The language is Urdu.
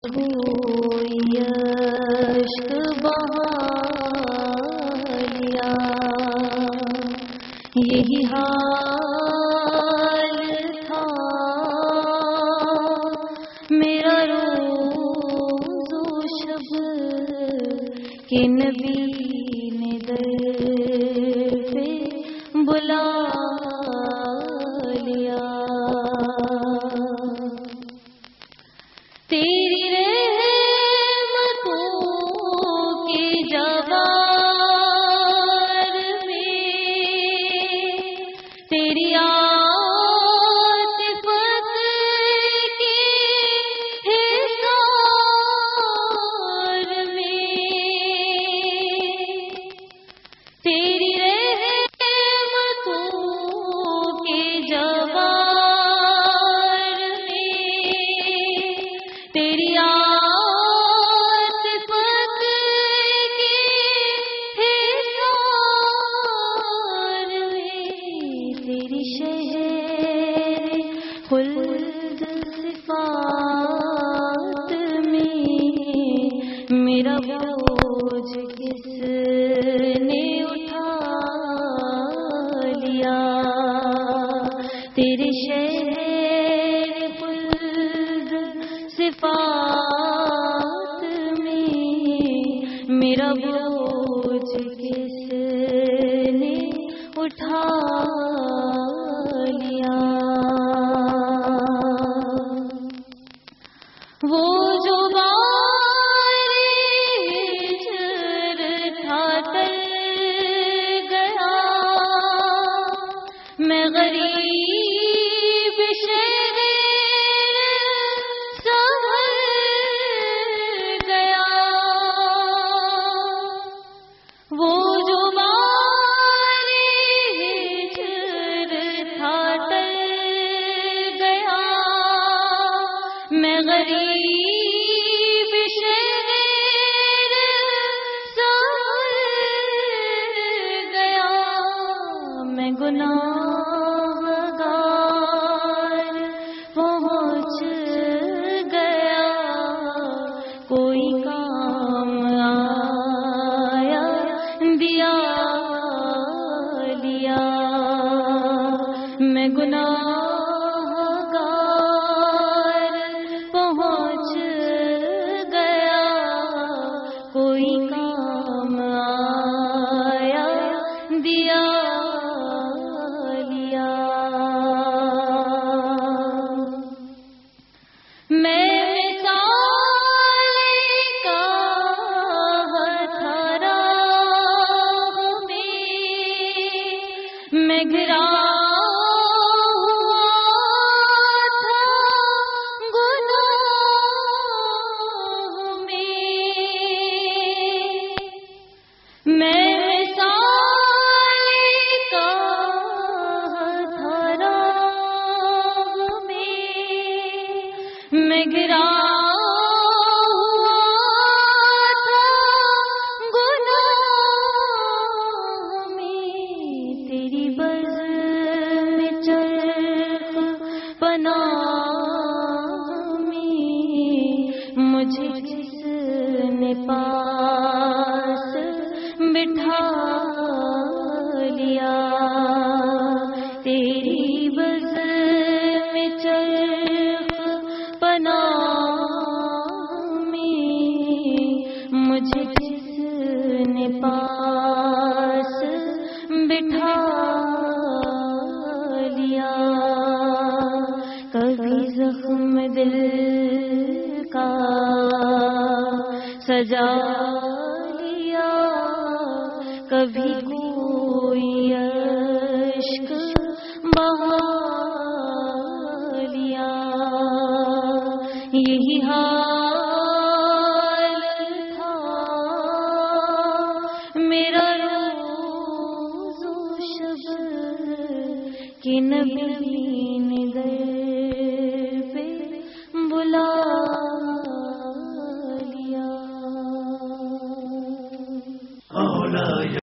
کوئی عشق بہا لیا، یہی حال تھا میرا روز و شب کہ نبی نے در پہ بلا لیا۔ تیری رحمتوں کی جوار میں، تیری عاطفت کی حصار میں، تیری رحمتوں کی جوار میں، تیری عاطفت کی حصار میں، تیری شہر خلد صفات میں میرا بوجھ کس نے اٹھا لیا۔ تیرے شہر خلد صفات میں میرا بوجھ کس نے اٹھا لیا۔ وہ جو بار ہجر تھا ٹل گیا، میں غریب شہر سہر گیا۔ وہ جو بار ہجر تھا ٹل گیا، میں غریب شہر سہر گیا۔ میں گناہگار پہنچ گیا، کوئی کام آیا دیا لیا۔ میں گناہگار پہنچ گیا، کوئی کام آیا دیا لیا۔ میں مثال کا ہتھیارا میں گھرا میں مثال کا ہتھیارا میں گرا ہوا تھا گناہ میں، تیری بزم میں چرخ پناہ میں مجھے جس نے پاس بٹھا لیا۔ تیری بزم میں چرخ پناہ میں مجھے جس نے پاس بٹھا لیا۔ کبھی زخم دل کا سجا لیا، کبھی کوئی عشق بہا لیا۔ یہی حال تھا میرا روز و شب کہ نبی